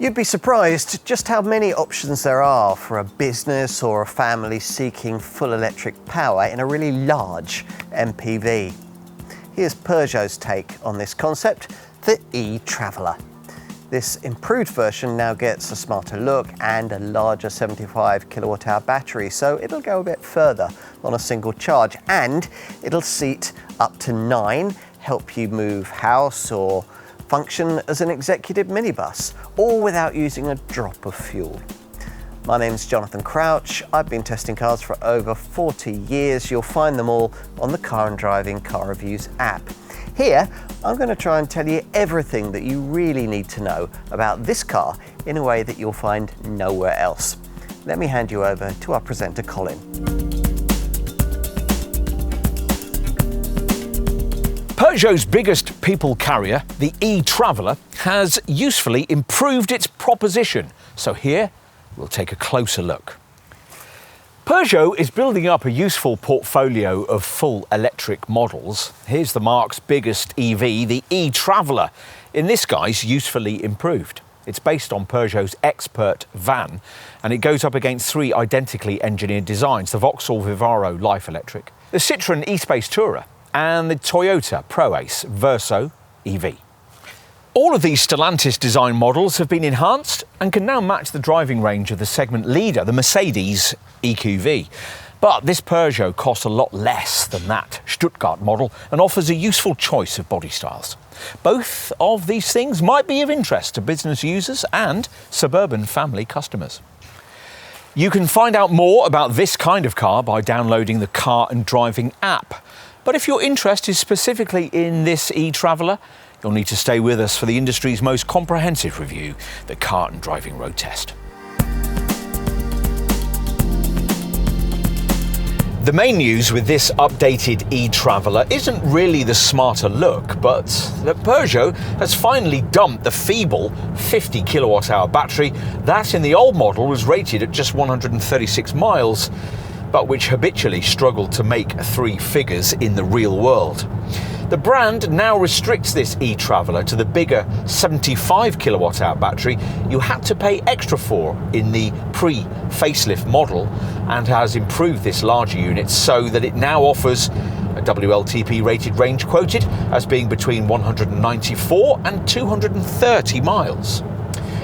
You'd be surprised just how many options there are for a business or a family seeking full electric power in a really large MPV. Here's Peugeot's take on this concept, the e-Traveller. This improved version now gets a smarter look and a larger 75 kilowatt-hour battery, so it'll go a bit further on a single charge, and it'll seat up to 9, help you move house or function as an executive minibus, all without using a drop of fuel. My name's Jonathan Crouch. I've been testing cars for over 40 years. You'll find them all on the Car and Driving Car Reviews app. Here, I'm going to try and tell you everything that you really need to know about this car in a way that you'll find nowhere else. Let me hand you over to our presenter, Colin. Peugeot's biggest people carrier, the e-Traveller, has usefully improved its proposition. So here, we'll take a closer look. Peugeot is building up a useful portfolio of full electric models. Here's the marque's biggest EV, the e-Traveller, in this guise usefully improved. It's based on Peugeot's Expert van, and it goes up against 3 identically engineered designs: the Vauxhall Vivaro Life Electric, the Citroen e-SpaceTourer, and the Toyota Proace Verso EV. All of these Stellantis design models have been enhanced and can now match the driving range of the segment leader, the Mercedes EQV. But this Peugeot costs a lot less than that Stuttgart model and offers a useful choice of body styles. Both of these things might be of interest to business users and suburban family customers. You can find out more about this kind of car by downloading the Car and Driving app. But if your interest is specifically in this e-Traveller, you'll need to stay with us for the industry's most comprehensive review, the Car and Driving Road Test. The main news with this updated e-Traveller isn't really the smarter look, but that Peugeot has finally dumped the feeble 50 kilowatt-hour battery that in the old model was rated at just 136 miles, but which habitually struggled to make 3 figures in the real world. The brand now restricts this e-Traveller to the bigger 75 kilowatt-hour battery you had to pay extra for in the pre-facelift model, and has improved this larger unit so that it now offers a WLTP rated range quoted as being between 194 and 230 miles.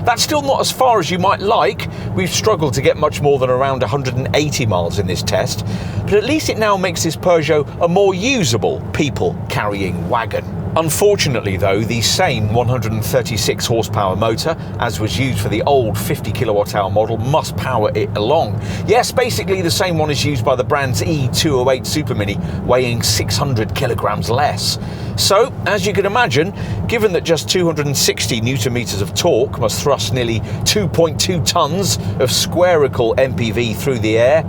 That's still not as far as you might like. We've struggled to get much more than around 180 miles in this test, but at least it now makes this Peugeot a more usable people-carrying wagon. Unfortunately though, the same 136 horsepower motor, as was used for the old 50 kilowatt-hour model, must power it along. Yes, basically the same one is used by the brand's E208 Super Mini, weighing 600 kilograms less. So, as you can imagine, given that just 260 newton-meters of torque must thrust nearly 2.2 tons of spherical MPV through the air,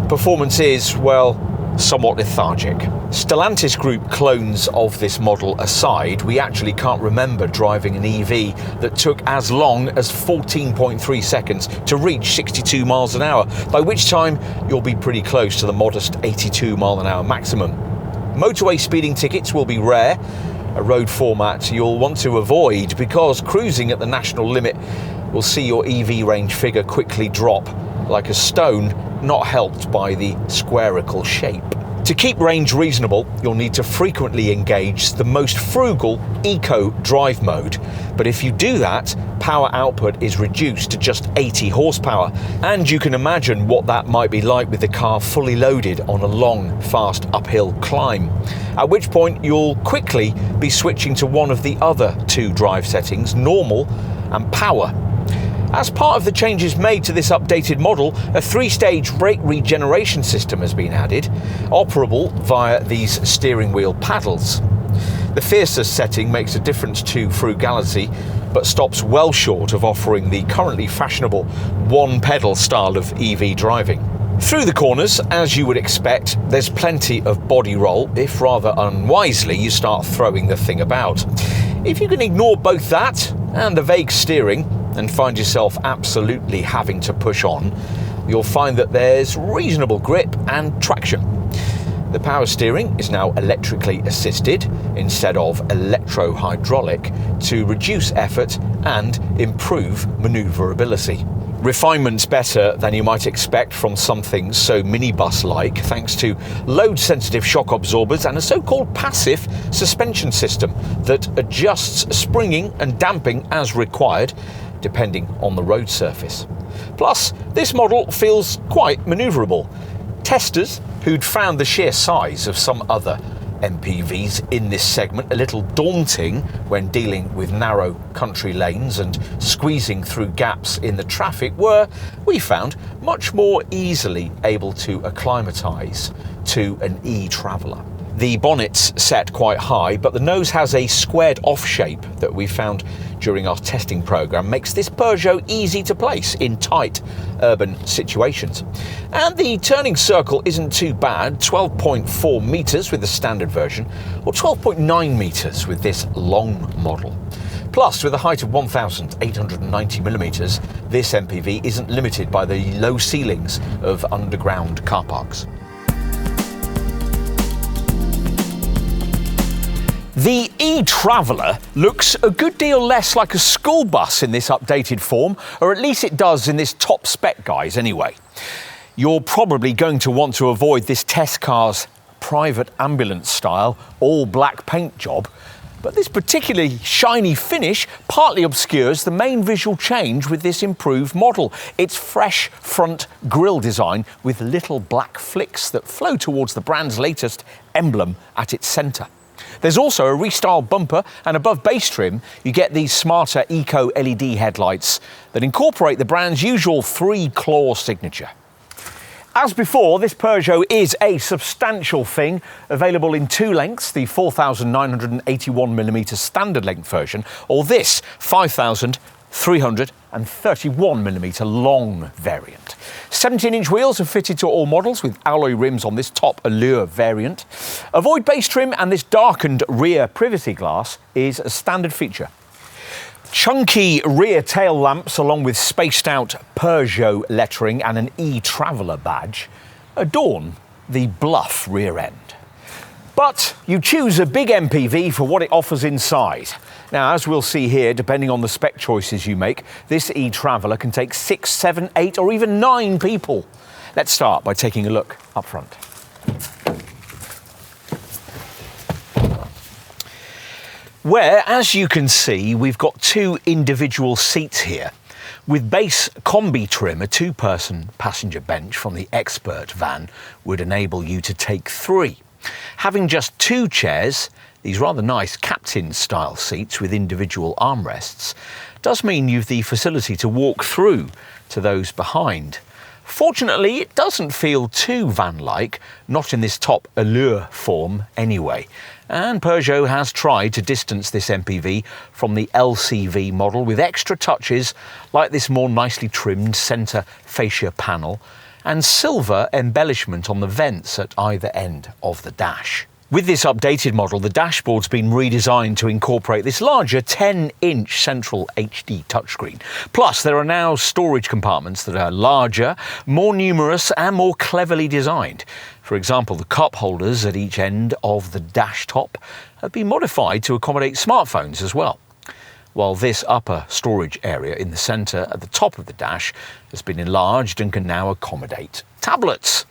performance is, well, somewhat lethargic. Stellantis Group clones of this model aside, we actually can't remember driving an EV that took as long as 14.3 seconds to reach 62 miles an hour, by which time you'll be pretty close to the modest 82 mile an hour maximum. Motorway speeding tickets will be rare, a road format you'll want to avoid because cruising at the national limit will see your EV range figure quickly drop like a stone, not helped by the spherical shape. To keep range reasonable, you'll need to frequently engage the most frugal eco drive mode. But if you do that, power output is reduced to just 80 horsepower, and you can imagine what that might be like with the car fully loaded on a long, fast uphill climb. At which point you'll quickly be switching to one of the other 2 drive settings, normal and power. As part of the changes made to this updated model, a 3-stage brake regeneration system has been added, operable via these steering wheel paddles. The fiercest setting makes a difference to frugality, but stops well short of offering the currently fashionable one-pedal style of EV driving. Through the corners, as you would expect, there's plenty of body roll if rather unwisely you start throwing the thing about. If you can ignore both that and the vague steering and find yourself absolutely having to push on, you'll find that there's reasonable grip and traction. The power steering is now electrically assisted, instead of electro-hydraulic to reduce effort and improve manoeuvrability. Refinements better than you might expect from something so minibus-like, thanks to load-sensitive shock absorbers and a so-called passive suspension system that adjusts springing and damping as required, depending on the road surface. Plus, this model feels quite manoeuvrable. Testers who'd found the sheer size of some other MPVs in this segment a little daunting when dealing with narrow country lanes and squeezing through gaps in the traffic were, we found, much more easily able to acclimatise to an e-Traveller. The bonnet's set quite high, but the nose has a squared off shape that we found during our testing programme makes this Peugeot easy to place in tight urban situations. And the turning circle isn't too bad, 12.4 metres with the standard version, or 12.9 metres with this long model. Plus, with a height of 1,890 millimetres, this MPV isn't limited by the low ceilings of underground car parks. The e-Traveller looks a good deal less like a school bus in this updated form, or at least it does in this top spec guise anyway. You're probably going to want to avoid this test car's private ambulance style all black paint job, but this particularly shiny finish partly obscures the main visual change with this improved model. Its fresh front grille design with little black flicks that flow towards the brand's latest emblem at its centre. There's also a restyled bumper, and above base trim you get these smarter Eco LED headlights that incorporate the brand's usual 3-claw signature. As before, this Peugeot is a substantial thing, available in two lengths, the 4,981mm standard length version, or this 5,331mm long variant. 17-inch wheels are fitted to all models with alloy rims on this top Allure variant. A void base trim and this darkened rear privacy glass is a standard feature. Chunky rear tail lamps along with spaced out Peugeot lettering and an e-Traveller badge adorn the bluff rear end. But you choose a big MPV for what it offers inside. Now, as we'll see here, depending on the spec choices you make, this e-Traveller can take 6, 7, 8 or even 9 people. Let's start by taking a look up front. Where, as you can see, we've got 2 individual seats here. With base combi trim, a 2-person passenger bench from the Expert van would enable you to take 3. Having just 2 chairs, these rather nice captain-style seats with individual armrests, does mean you've the facility to walk through to those behind. Fortunately, it doesn't feel too van-like, not in this top Allure form anyway. And Peugeot has tried to distance this MPV from the LCV model with extra touches like this more nicely trimmed centre fascia panel and silver embellishment on the vents at either end of the dash. With this updated model, the dashboard's been redesigned to incorporate this larger 10-inch central HD touchscreen. Plus, there are now storage compartments that are larger, more numerous and more cleverly designed. For example, the cup holders at each end of the dash top have been modified to accommodate smartphones as well, while this upper storage area in the centre at the top of the dash has been enlarged and can now accommodate tablets.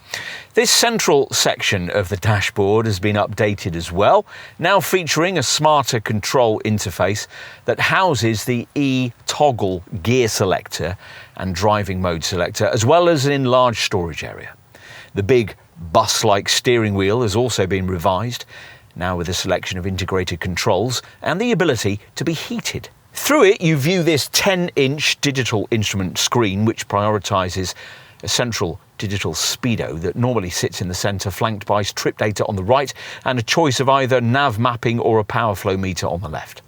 This central section of the dashboard has been updated as well, now featuring a smarter control interface that houses the e-toggle gear selector and driving mode selector, as well as an enlarged storage area. The big bus-like steering wheel has also been revised, now with a selection of integrated controls and the ability to be heated. Through it, you view this 10-inch digital instrument screen, which prioritises a central digital speedo that normally sits in the centre, flanked by trip data on the right and a choice of either nav mapping or a power flow meter on the left.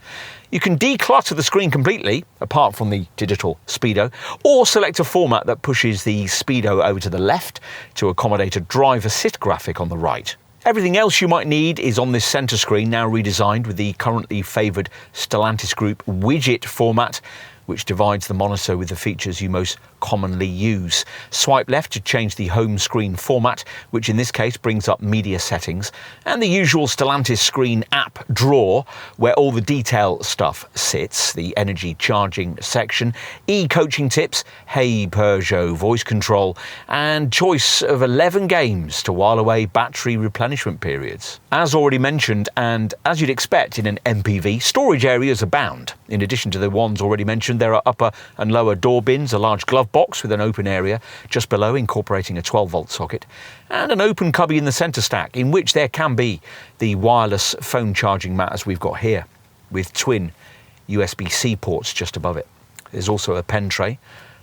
You can declutter the screen completely, apart from the digital speedo, or select a format that pushes the speedo over to the left to accommodate a driver sit graphic on the right. Everything else you might need is on this centre screen, now redesigned with the currently favoured Stellantis Group widget format, which divides the monitor with the features you most commonly use. Swipe left to change the home screen format, which in this case brings up media settings, and the usual Stellantis screen app drawer, where all the detail stuff sits, the energy charging section, e-coaching tips, Hey Peugeot voice control, and choice of 11 games to while away battery replenishment periods. As already mentioned, and as you'd expect in an MPV, storage areas abound. In addition to the ones already mentioned, there are upper and lower door bins, a large glove box with an open area just below incorporating a 12-volt socket, and an open cubby in the centre stack in which there can be the wireless phone charging mat as we've got here, with twin USB-C ports just above it. There's also a pen tray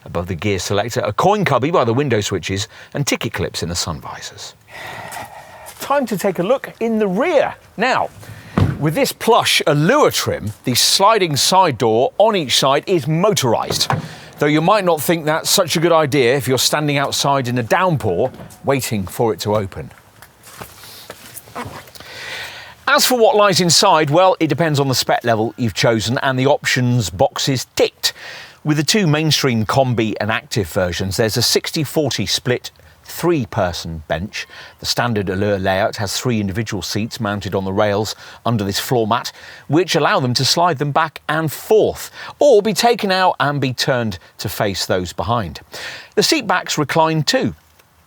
above the gear selector, a coin cubby by the window switches, and ticket clips in the sun visors. Time to take a look in the rear. Now, with this plush Allure trim, the sliding side door on each side is motorised, though you might not think that's such a good idea if you're standing outside in a downpour waiting for it to open. As for what lies inside, well, it depends on the spec level you've chosen and the options boxes ticked. With the two mainstream Combi and Active versions, there's a 60-40 split 3-person bench. The standard Allure layout has 3 individual seats mounted on the rails under this floor mat, which allow them to slide them back and forth, or be taken out and be turned to face those behind. The seat backs recline too.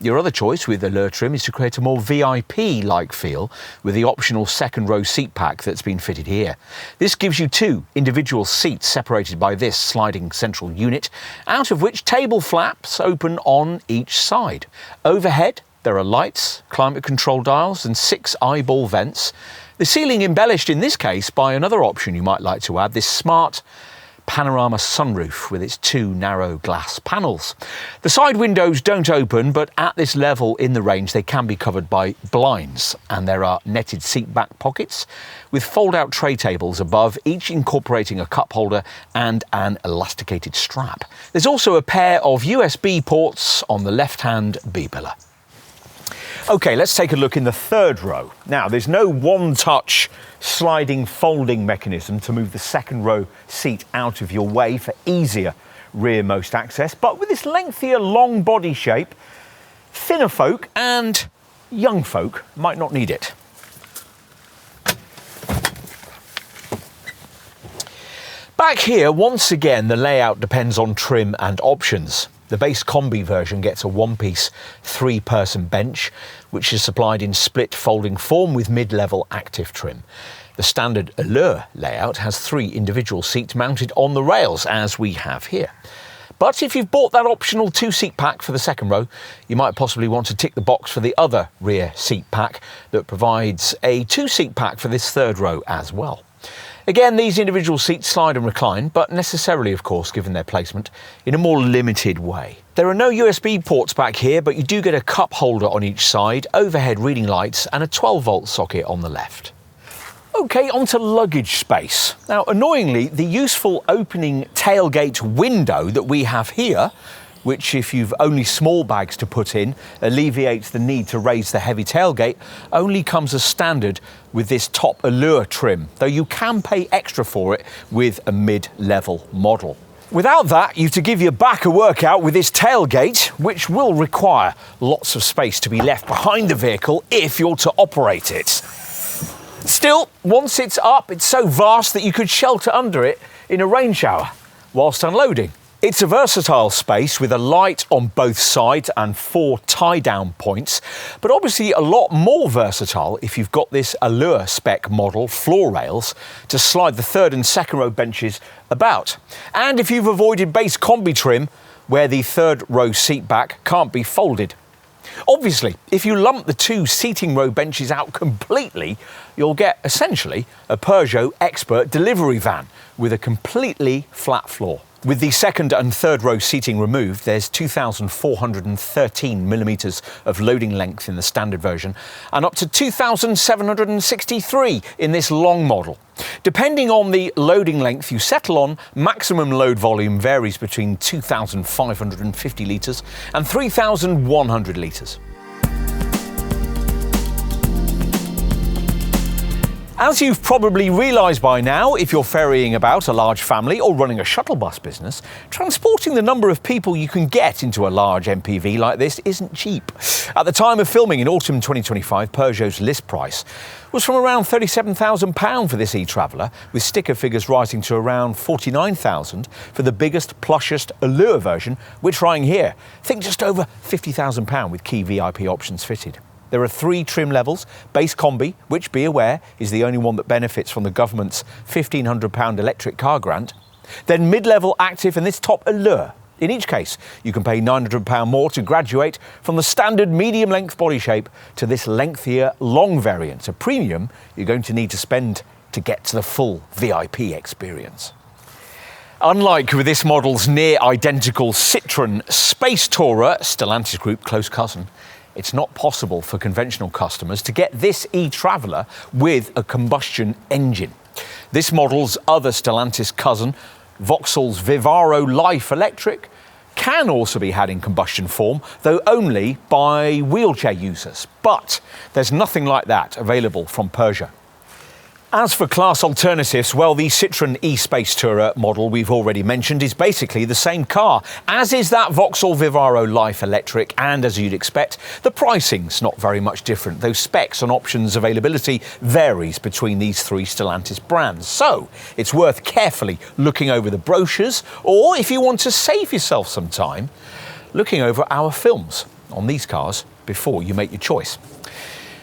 Your other choice with Allure trim is to create a more VIP-like feel with the optional second row seat pack that's been fitted here. This gives you 2 individual seats separated by this sliding central unit, out of which table flaps open on each side. Overhead, there are lights, climate control dials and 6 eyeball vents. The ceiling embellished in this case by another option you might like to add, this smart panorama sunroof with its 2 narrow glass panels. The side windows don't open, but at this level in the range they can be covered by blinds, and there are netted seat back pockets with fold-out tray tables above, each incorporating a cup holder and an elasticated strap. There's also a pair of USB ports on the left-hand B-pillar. OK, let's take a look in the third row. Now, there's no one-touch sliding folding mechanism to move the second row seat out of your way for easier rearmost access, but with this lengthier long body shape, thinner folk and young folk might not need it. Back here, once again, the layout depends on trim and options. The base Combi version gets a one-piece 3-person bench, which is supplied in split folding form with mid-level active trim. The standard Allure layout has 3 individual seats mounted on the rails, as we have here. But if you've bought that optional 2-seat pack for the second row, you might possibly want to tick the box for the other rear seat pack that provides a 2-seat pack for this third row as well. Again, these individual seats slide and recline, but necessarily, of course, given their placement, in a more limited way. There are no USB ports back here, but you do get a cup holder on each side, overhead reading lights, and a 12-volt socket on the left. OK, onto luggage space. Now, annoyingly, the useful opening tailgate window that we have here, which if you've only small bags to put in, alleviates the need to raise the heavy tailgate, only comes as standard with this top Allure trim, though you can pay extra for it with a mid-level model. Without that, you have to give your back a workout with this tailgate, which will require lots of space to be left behind the vehicle if you're to operate it. Still, once it's up, it's so vast that you could shelter under it in a rain shower whilst unloading. It's a versatile space with a light on both sides and 4 tie-down points, but obviously a lot more versatile if you've got this Allure spec model floor rails to slide the third and second row benches about. And if you've avoided base Combi trim, where the third row seat back can't be folded. Obviously, if you lump the 2 seating row benches out completely, you'll get essentially a Peugeot Expert delivery van with a completely flat floor. With the second and third row seating removed, there's 2,413 millimetres of loading length in the standard version and up to 2,763 in this long model. Depending on the loading length you settle on, maximum load volume varies between 2,550 litres and 3,100 litres. As you've probably realised by now, if you're ferrying about a large family or running a shuttle bus business, transporting the number of people you can get into a large MPV like this isn't cheap. At the time of filming in autumn 2025, Peugeot's list price was from around £37,000 for this e-Traveller, with sticker figures rising to around £49,000 for the biggest, plushest Allure version, we're trying here. Think just over £50,000 with key VIP options fitted. There are 3 trim levels: base combi, which, be aware, is the only one that benefits from the government's £1,500 electric car grant, then mid-level active and this top Allure. In each case, you can pay £900 more to graduate from the standard medium-length body shape to this lengthier long variant, a premium you're going to need to spend to get to the full VIP experience. Unlike with this model's near-identical Citroen e-SpaceTourer, Stellantis Group close cousin, it's not possible for conventional customers to get this e-Traveller with a combustion engine. This model's other Stellantis cousin, Vauxhall's Vivaro Life Electric, can also be had in combustion form, though only by wheelchair users. But there's nothing like that available from Peugeot. As for class alternatives, well, the Citroen e-SpaceTourer model we've already mentioned is basically the same car, as is that Vauxhall Vivaro Life Electric, and as you'd expect, the pricing's not very much different, though specs and options availability varies between these 3 Stellantis brands. So it's worth carefully looking over the brochures, or if you want to save yourself some time, looking over our films on these cars before you make your choice.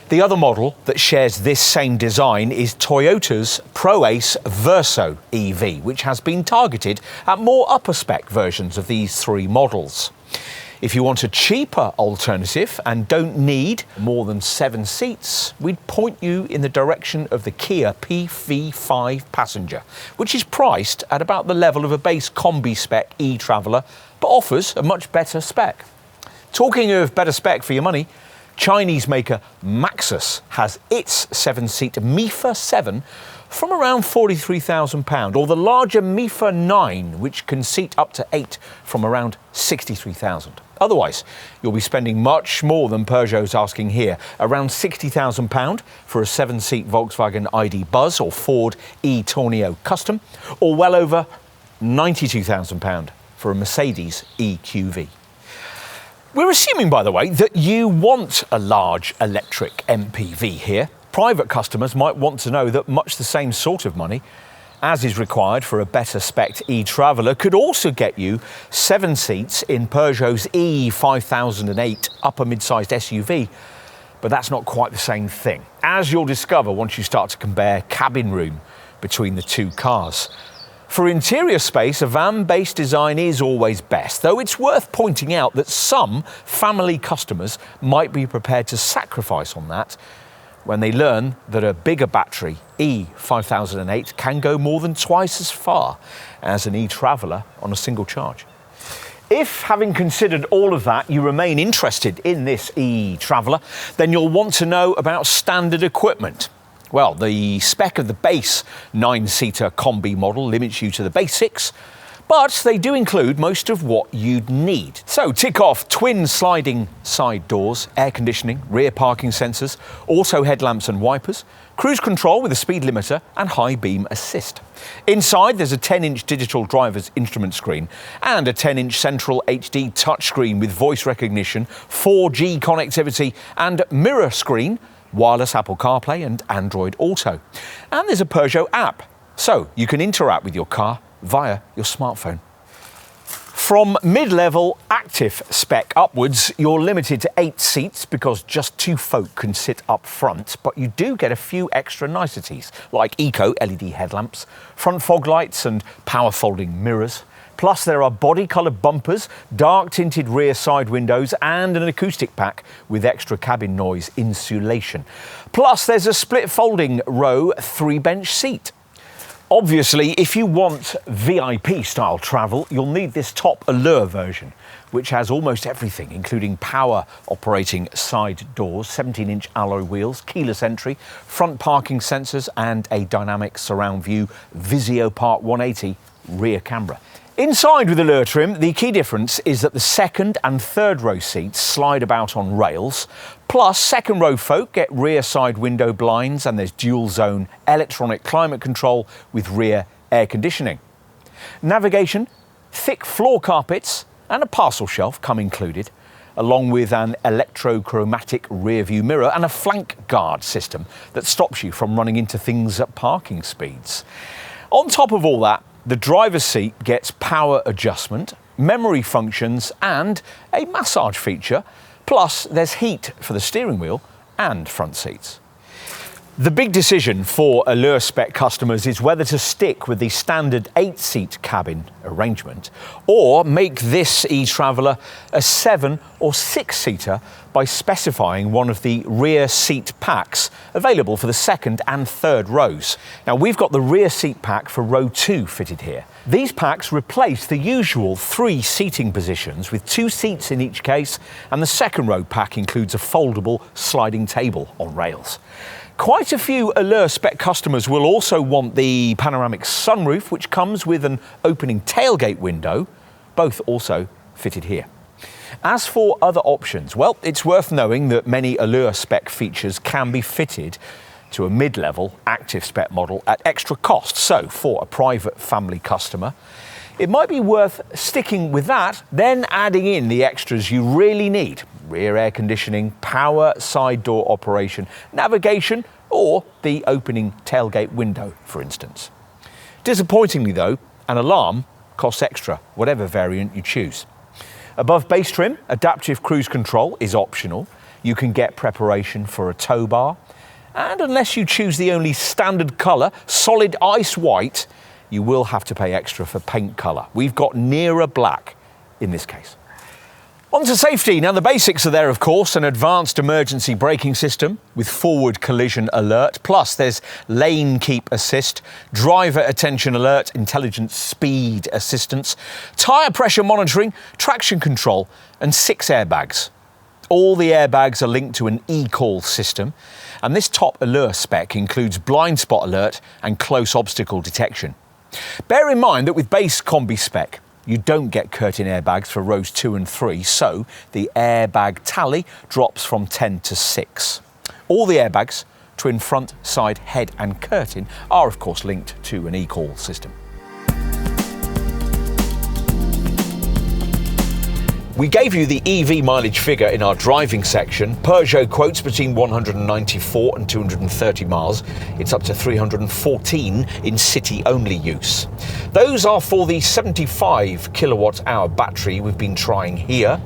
The other model that shares this same design is Toyota's Proace Verso EV, which has been targeted at more upper spec versions of these 3 models. If you want a cheaper alternative and don't need more than 7 seats, we'd point you in the direction of the Kia PV5 Passenger, which is priced at about the level of a base combi spec e-Traveller, but offers a much better spec. Talking of better spec for your money, Chinese maker Maxus has its 7-seat MIFA 7 from around £43,000, or the larger MIFA 9, which can seat up to 8, from around £63,000. Otherwise, you'll be spending much more than Peugeot's asking here, around £60,000 for a 7-seat Volkswagen ID Buzz or Ford e-Tornado Custom, or well over £92,000 for a Mercedes EQV. We're assuming, by the way, that you want a large electric MPV here. Private customers might want to know that much the same sort of money, as is required for a better spec e-Traveller, could also get you 7 seats in Peugeot's E5008 upper mid-sized SUV. But that's not quite the same thing, as you'll discover once you start to compare cabin room between the 2 cars. For interior space, a van-based design is always best, though it's worth pointing out that some family customers might be prepared to sacrifice on that when they learn that a bigger battery, E5008, can go more than twice as far as an e-Traveller on a single charge. If, having considered all of that, you remain interested in this e-Traveller, then you'll want to know about standard equipment. Well, the spec of the base 9-seater combi model limits you to the basics, but they do include most of what you'd need. So tick off twin sliding side doors, air conditioning, rear parking sensors, auto headlamps and wipers, cruise control with a speed limiter and high beam assist. Inside there's a 10-inch digital driver's instrument screen and a 10-inch central HD touchscreen with voice recognition, 4G connectivity and mirror screen, wireless Apple CarPlay and Android Auto. And there's a Peugeot app, so you can interact with your car via your smartphone. From mid-level active spec upwards, you're limited to 8 seats because just 2 folk can sit up front, but you do get a few extra niceties like eco LED headlamps, front fog lights and power folding mirrors. Plus there are body-coloured bumpers, dark tinted rear side windows and an acoustic pack with extra cabin noise insulation. Plus there's a split folding row 3-bench seat. Obviously, if you want VIP style travel, you'll need this top Allure version, which has almost everything, including power operating side doors, 17-inch alloy wheels, keyless entry, front parking sensors and a dynamic surround view Visio Park 180 rear camera. Inside with Allure trim, the key difference is that the second and third row seats slide about on rails, plus second row folk get rear side window blinds and there's dual zone electronic climate control with rear air conditioning. Navigation, thick floor carpets and a parcel shelf come included, along with an electrochromatic rear view mirror and a flank guard system that stops you from running into things at parking speeds. On top of all that, the driver's seat gets power adjustment, memory functions and a massage feature, plus there's heat for the steering wheel and front seats. The big decision for Allure spec customers is whether to stick with the standard 8-seat cabin arrangement or make this e-Traveller a 7 or 6-seater by specifying one of the rear seat packs available for the second and third rows. Now, we've got the rear seat pack for row 2 fitted here. These packs replace the usual 3 seating positions with 2 seats in each case, and the second row pack includes a foldable sliding table on rails. Quite a few Allure spec customers will also want the panoramic sunroof, which comes with an opening tailgate window, both also fitted here. As for other options, well, it's worth knowing that many Allure spec features can be fitted to a mid-level active spec model at extra cost. So for a private family customer, it might be worth sticking with that, then adding in the extras you really need: rear air conditioning, power side door operation, navigation, or the opening tailgate window, for instance. Disappointingly though, an alarm costs extra, whatever variant you choose. Above base trim, adaptive cruise control is optional. You can get preparation for a tow bar, and unless you choose the only standard colour, solid ice white, you will have to pay extra for paint colour. We've got nearer black in this case. On to safety. Now, the basics are there, of course: an advanced emergency braking system with forward collision alert, plus there's lane keep assist, driver attention alert, intelligent speed assistance, tyre pressure monitoring, traction control and 6 airbags. All the airbags are linked to an e-call system, and this top Allure spec includes blind spot alert and close obstacle detection. Bear in mind that with base combi spec, you don't get curtain airbags for rows 2 and 3, so the airbag tally drops from 10 to 6. All the airbags, twin front, side, head and curtain, are of course linked to an e-call system. We gave you the EV mileage figure in our driving section. Peugeot quotes between 194 and 230 miles. It's up to 314 in city-only use. Those are for the 75 kilowatt-hour battery we've been trying here.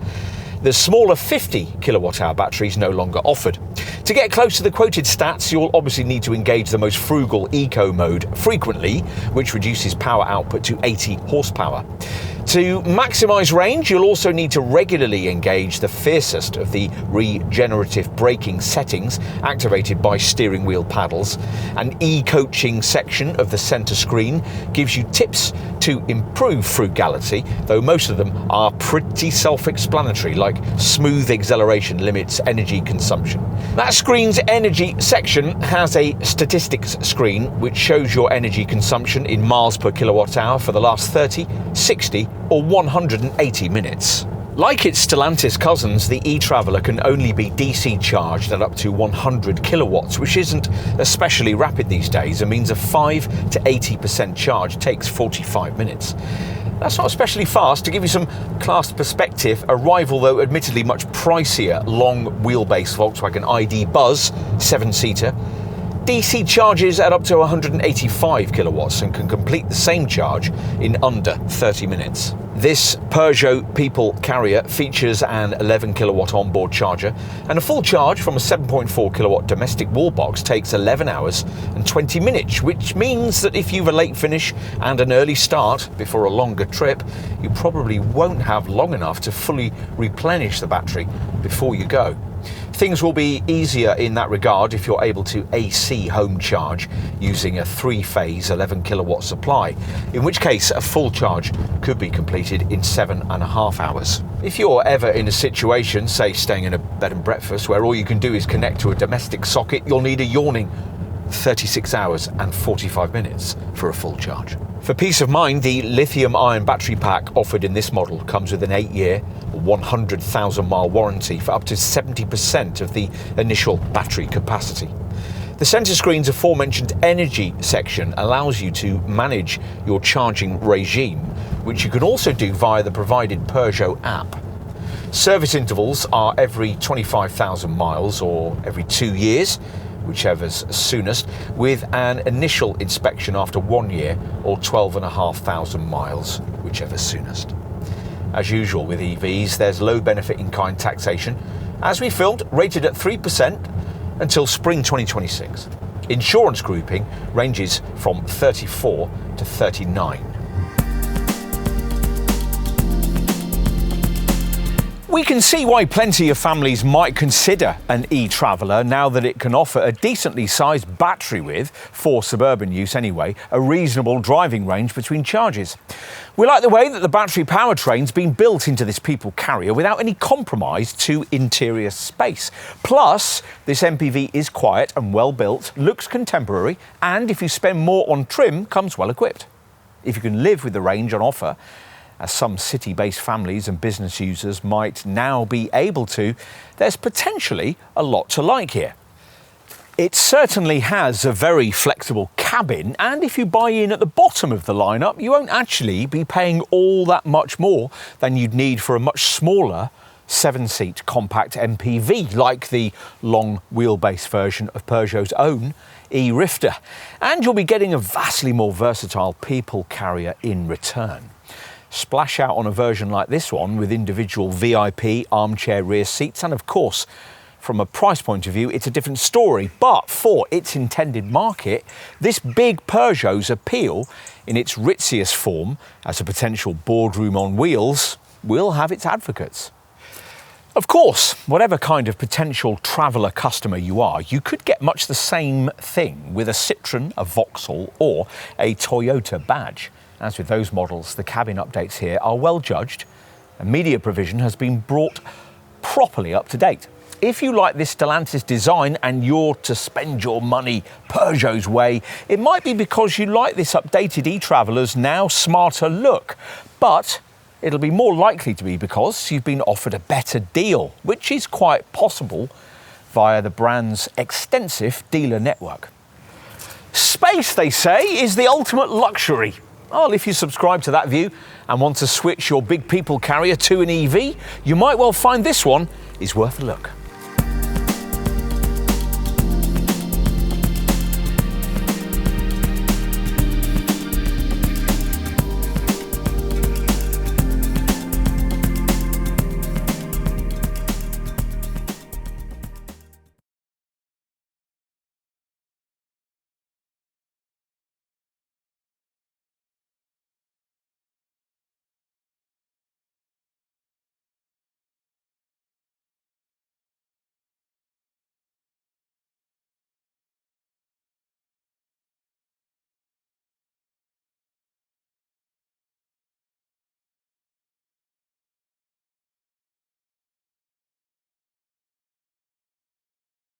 The smaller 50 kilowatt-hour battery is no longer offered. To get close to the quoted stats, you'll obviously need to engage the most frugal eco mode frequently, which reduces power output to 80 horsepower. To maximise range, you'll also need to regularly engage the fiercest of the regenerative braking settings activated by steering wheel paddles. An e-coaching section of the centre screen gives you tips to improve frugality, though most of them are pretty self-explanatory, like smooth acceleration limits energy consumption. That screen's energy section has a statistics screen which shows your energy consumption in miles per kilowatt hour for the last 30, 60 or 180 minutes. Like its Stellantis cousins, the e-Traveller can only be DC charged at up to 100 kilowatts, which isn't especially rapid these days and means a 5 to 80% charge takes 45 minutes. That's not especially fast. To give you some class perspective, a rival, though admittedly much pricier, long wheelbase Volkswagen ID Buzz 7-seater DC charges at up to 185 kilowatts and can complete the same charge in under 30 minutes. This Peugeot People Carrier features an 11 kilowatt onboard charger, and a full charge from a 7.4 kilowatt domestic wall box takes 11 hours and 20 minutes, which means that if you've a late finish and an early start before a longer trip, you probably won't have long enough to fully replenish the battery before you go. Things will be easier in that regard if you're able to AC home charge using a 3-phase 11 kilowatt supply, in which case a full charge could be completed in 7.5 hours. If you're ever in a situation, say staying in a bed and breakfast, where all you can do is connect to a domestic socket, you'll need a yawning 36 hours and 45 minutes for a full charge. For peace of mind, the lithium-ion battery pack offered in this model comes with an 8-year, 100,000-mile warranty for up to 70% of the initial battery capacity. The centre screen's aforementioned energy section allows you to manage your charging regime, which you can also do via the provided Peugeot app. Service intervals are every 25,000 miles or every 2 years, whichever's soonest, with an initial inspection after 1 year or 12,500 miles, whichever's soonest. As usual with EVs, there's low benefit in kind taxation, as we filmed, rated at 3% until spring 2026. Insurance grouping ranges from 34 to 39. We can see why plenty of families might consider an e-Traveller now that it can offer a decently sized battery with, for suburban use anyway, a reasonable driving range between charges. We like the way that the battery powertrain's been built into this people carrier without any compromise to interior space. Plus, this MPV is quiet and well built, looks contemporary, and if you spend more on trim, comes well equipped. If you can live with the range on offer, as some city-based families and business users might now be able to, there's potentially a lot to like here. It certainly has a very flexible cabin, and if you buy in at the bottom of the lineup, you won't actually be paying all that much more than you'd need for a much smaller 7-seat compact MPV, like the long wheelbase version of Peugeot's own e-Rifter. And you'll be getting a vastly more versatile people carrier in return. Splash out on a version like this one with individual VIP armchair rear seats, and of course, from a price point of view, it's a different story. But for its intended market, this big Peugeot's appeal in its ritziest form as a potential boardroom on wheels will have its advocates. Of course, whatever kind of potential traveller customer you are, you could get much the same thing with a Citroen, a Vauxhall or a Toyota badge. As with those models, the cabin updates here are well judged and media provision has been brought properly up to date. If you like this Stellantis design and you're to spend your money Peugeot's way, it might be because you like this updated e-Traveller's now smarter look. But it'll be more likely to be because you've been offered a better deal, which is quite possible via the brand's extensive dealer network. Space, they say, is the ultimate luxury. Well, if you subscribe to that view and want to switch your big people carrier to an EV, you might well find this one is worth a look.